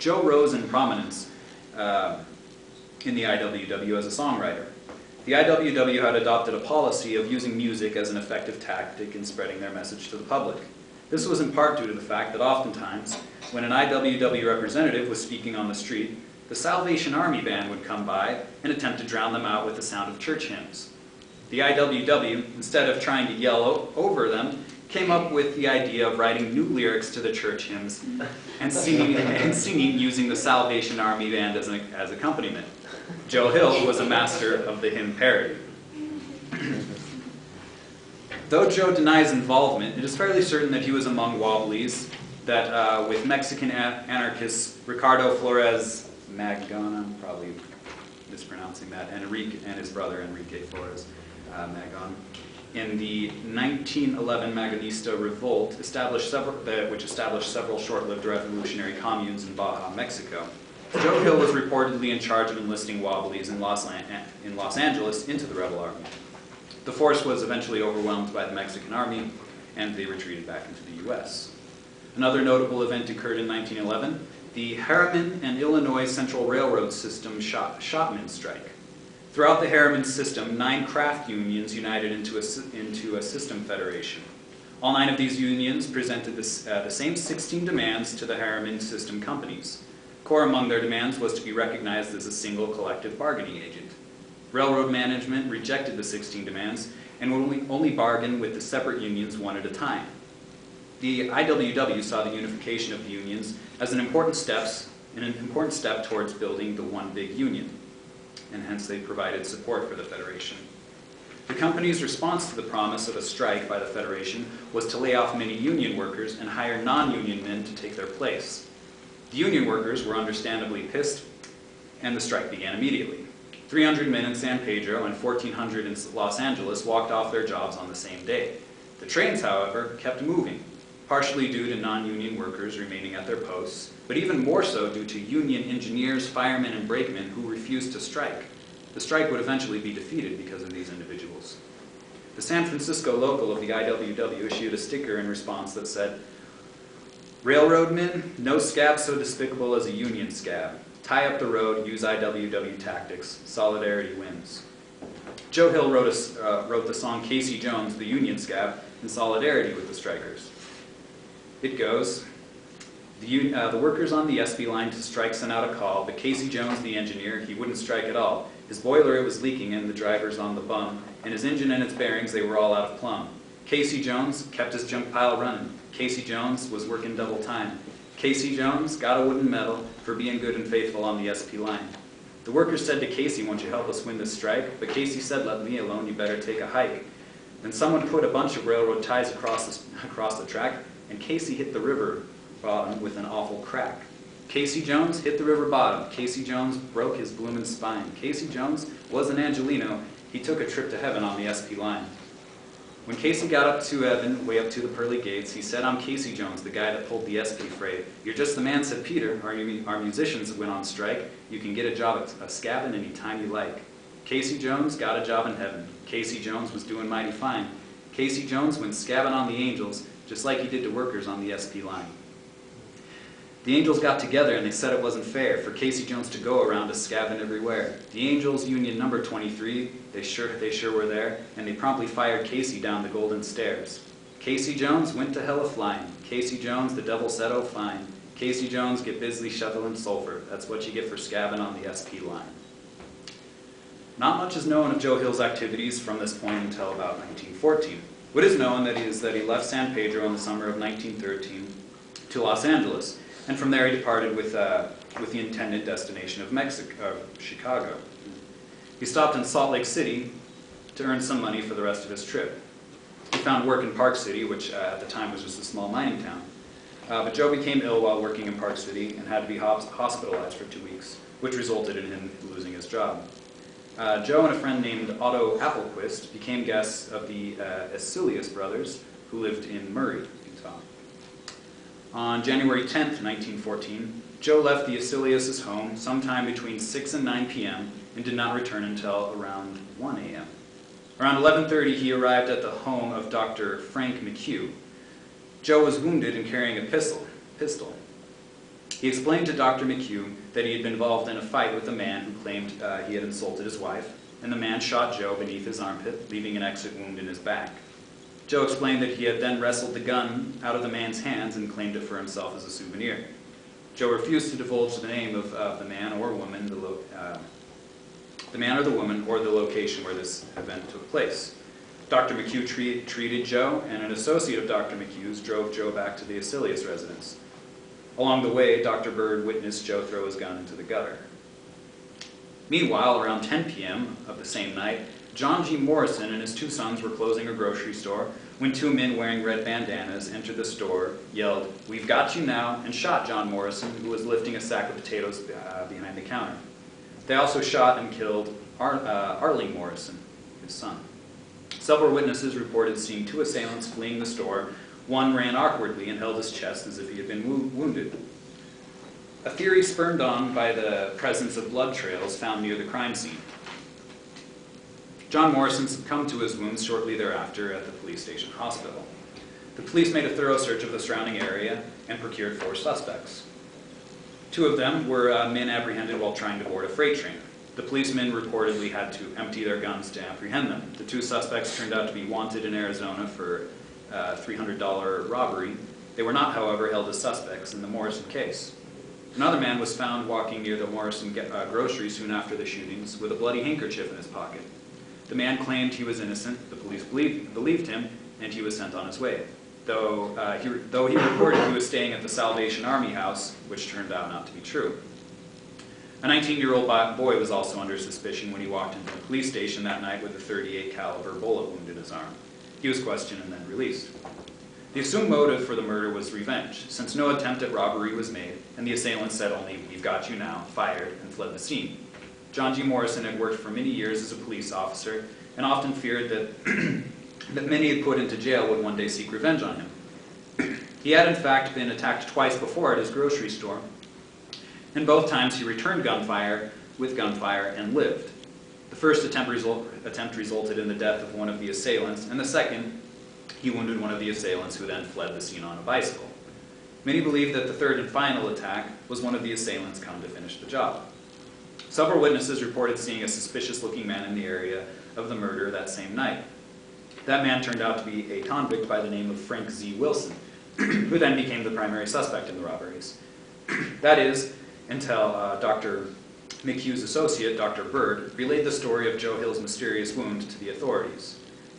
Joe rose in prominence in the IWW as a songwriter. The IWW had adopted a policy of using music as an effective tactic in spreading their message to the public. This was in part due to the fact that oftentimes, when an IWW representative was speaking on the street, the Salvation Army band would come by and attempt to drown them out with the sound of church hymns. The IWW, instead of trying to yell over them, came up with the idea of writing new lyrics to the church hymns and singing using the Salvation Army band as accompaniment. Joe Hill was a master of the hymn parody. Though Joe denies involvement, it is fairly certain that he was among Wobblies, that with Mexican anarchists Ricardo Flores Magón, I'm probably mispronouncing that, and his brother Enrique Flores Magón, in the 1911 Magonista Revolt, which established several short-lived revolutionary communes in Baja, Mexico. Joe Hill was reportedly in charge of enlisting Wobblies in Los Angeles into the rebel army. The force was eventually overwhelmed by the Mexican army, and they retreated back into the U.S. Another notable event occurred in 1911, the Harriman and Illinois Central Railroad System shopman strike. Throughout the Harriman system, 9 craft unions united into a system federation. All 9 of these unions presented the same 16 demands to the Harriman system companies. Core among their demands was to be recognized as a single collective bargaining agent. Railroad management rejected the 16 demands and would only bargain with the separate unions one at a time. The IWW saw the unification of the unions as an important step towards building the one big union, and hence they provided support for the Federation. The company's response to the promise of a strike by the Federation was to lay off many union workers and hire non-union men to take their place. The union workers were understandably pissed, and the strike began immediately. 300 men in San Pedro and 1,400 in Los Angeles walked off their jobs on the same day. The trains, however, kept moving, partially due to non-union workers remaining at their posts, but even more so due to union engineers, firemen, and brakemen who refused to strike. The strike would eventually be defeated because of these individuals. The San Francisco local of the IWW issued a sticker in response that said, "Railroadmen, no scab so despicable as a union scab. Tie up the road, use IWW tactics. Solidarity wins." Joe Hill wrote the song Casey Jones, the Union Scab, in solidarity with the strikers. It goes, the workers on the SB line to strike sent out a call, but Casey Jones, the engineer, he wouldn't strike at all. His boiler, it was leaking, and the driver's on the bum, and his engine and its bearings, they were all out of plumb. Casey Jones kept his junk pile running. Casey Jones was working double time. Casey Jones got a wooden medal for being good and faithful on the SP line. The workers said to Casey, "Won't you help us win this strike?" But Casey said, "Let me alone, you better take a hike." Then someone put a bunch of railroad ties across the track, and Casey hit the river bottom with an awful crack. Casey Jones hit the river bottom. Casey Jones broke his bloomin' spine. Casey Jones was an Angelino. He took a trip to heaven on the SP line. When Casey got up to heaven, way up to the pearly gates, he said, "I'm Casey Jones, the guy that pulled the SP freight." "You're just the man," said Peter. Our musicians went on strike. You can get a job at a scabbing any time you like." Casey Jones got a job in heaven. Casey Jones was doing mighty fine. Casey Jones went scabbing on the angels, just like he did to workers on the SP line. The angels got together and they said it wasn't fair for Casey Jones to go around a scabbing everywhere. The angels, union number 23, they sure were there, and they promptly fired Casey down the golden stairs. Casey Jones went to hell a-flying. Casey Jones, the devil said, "Oh fine." Casey Jones, get busy shoveling sulfur. That's what you get for scabbing on the SP line. Not much is known of Joe Hill's activities from this point until about 1914. What is known is that he left San Pedro in the summer of 1913 to Los Angeles, and from there he departed with the intended destination of Chicago. He stopped in Salt Lake City to earn some money for the rest of his trip. He found work in Park City, which at the time was just a small mining town. But Joe became ill while working in Park City and had to be hospitalized for 2 weeks, which resulted in him losing his job. Joe and a friend named Otto Appelquist became guests of the Esilius brothers, who lived in Murray, Utah. On January 10th, 1914, Joe left the Esilius' home sometime between 6 and 9 p.m. and did not return until around 1 a.m. Around 11:30, he arrived at the home of Dr. Frank McHugh. Joe was wounded and carrying a pistol. He explained to Dr. McHugh that he had been involved in a fight with a man who claimed he had insulted his wife, and the man shot Joe beneath his armpit, leaving an exit wound in his back. Joe explained that he had then wrestled the gun out of the man's hands and claimed it for himself as a souvenir. Joe refused to divulge the name of the man or woman, the man or the woman, or the location where this event took place. Dr. McHugh treated Joe, and an associate of Dr. McHugh's drove Joe back to the Acilius residence. Along the way, Dr. Bird witnessed Joe throw his gun into the gutter. Meanwhile, around 10 p.m. of the same night, John G. Morrison and his two sons were closing a grocery store when two men wearing red bandanas entered the store, yelled, "We've got you now," and shot John Morrison, who was lifting a sack of potatoes behind the counter. They also shot and killed Arling Morrison, his son. Several witnesses reported seeing two assailants fleeing the store. One ran awkwardly and held his chest as if he had been wounded. A theory spurred on by the presence of blood trails found near the crime scene. John Morrison succumbed to his wounds shortly thereafter at the police station hospital. The police made a thorough search of the surrounding area and procured 4 suspects. 2 of them were men apprehended while trying to board a freight train. The policemen reportedly had to empty their guns to apprehend them. The 2 suspects turned out to be wanted in Arizona for $300 robbery. They were not, however, held as suspects in the Morrison case. Another man was found walking near the Morrison grocery soon after the shootings with a bloody handkerchief in his pocket. The man claimed he was innocent, the police believed him, and he was sent on his way. Though he reported he was staying at the Salvation Army house, which turned out not to be true. A 19-year-old boy was also under suspicion when he walked into the police station that night with a .38 caliber bullet wound in his arm. He was questioned and then released. The assumed motive for the murder was revenge, since no attempt at robbery was made, and the assailants said only, "We've got you now," fired, and fled the scene. John G. Morrison had worked for many years as a police officer and often feared that, that many he'd put into jail would one day seek revenge on him. He had in fact been attacked twice before at his grocery store, and both times he returned gunfire and lived. The first attempt resulted in the death of one of the assailants, and the second, he wounded one of the assailants who then fled the scene on a bicycle. Many believe that the third and final attack was one of the assailants come to finish the job. Several witnesses reported seeing a suspicious-looking man in the area of the murder that same night. That man turned out to be a convict by the name of Frank Z. Wilson, who then became the primary suspect in the robberies. That is, until Dr. McHugh's associate, Dr. Bird, relayed the story of Joe Hill's mysterious wound to the authorities.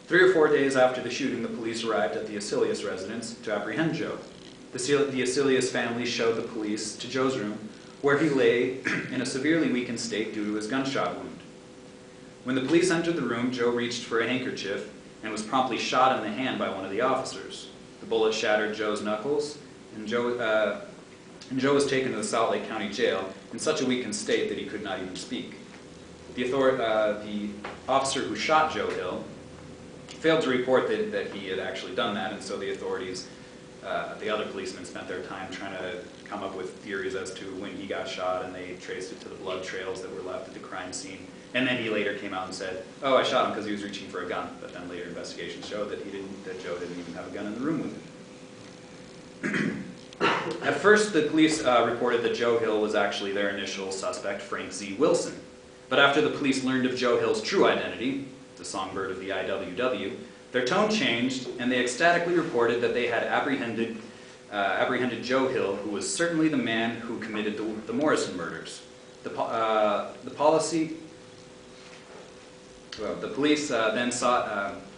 3 or 4 days after the shooting, the police arrived at the Acilius residence to apprehend Joe. The Acilius family showed the police to Joe's room, where he lay in a severely weakened state due to his gunshot wound. When the police entered the room, Joe reached for a handkerchief and was promptly shot in the hand by one of the officers. The bullet shattered Joe's knuckles, and Joe was taken to the Salt Lake County Jail in such a weakened state that he could not even speak. The officer who shot Joe Hill failed to report that he had actually done that, and so the authorities, the other policemen, spent their time trying to come up with theories as to when he got shot, and they traced it to the blood trails that were left at the crime scene. And then he later came out and said, "Oh, I shot him because he was reaching for a gun." But then later investigations showed that Joe didn't even have a gun in the room with him. At first, the police reported that Joe Hill was actually their initial suspect, Frank Z. Wilson. But after the police learned of Joe Hill's true identity, the songbird of the IWW, their tone changed, and they ecstatically reported that they had apprehended Joe Hill, who was certainly the man who committed the Morrison murders. The police then sought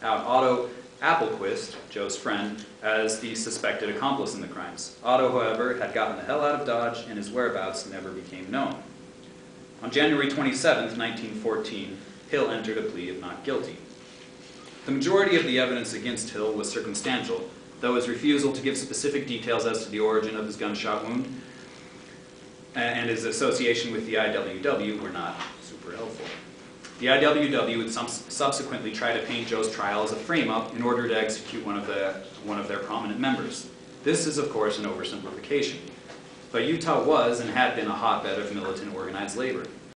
out Otto Applequist, Joe's friend, as the suspected accomplice in the crimes. Otto, however, had gotten the hell out of Dodge, and his whereabouts never became known. On January 27, 1914, Hill entered a plea of not guilty. The majority of the evidence against Hill was circumstantial, though his refusal to give specific details as to the origin of his gunshot wound and his association with the IWW were not super helpful. The IWW would subsequently try to paint Joe's trial as a frame-up in order to execute one of their prominent members. This is, of course, an oversimplification. But Utah was and had been a hotbed of militant organized labor.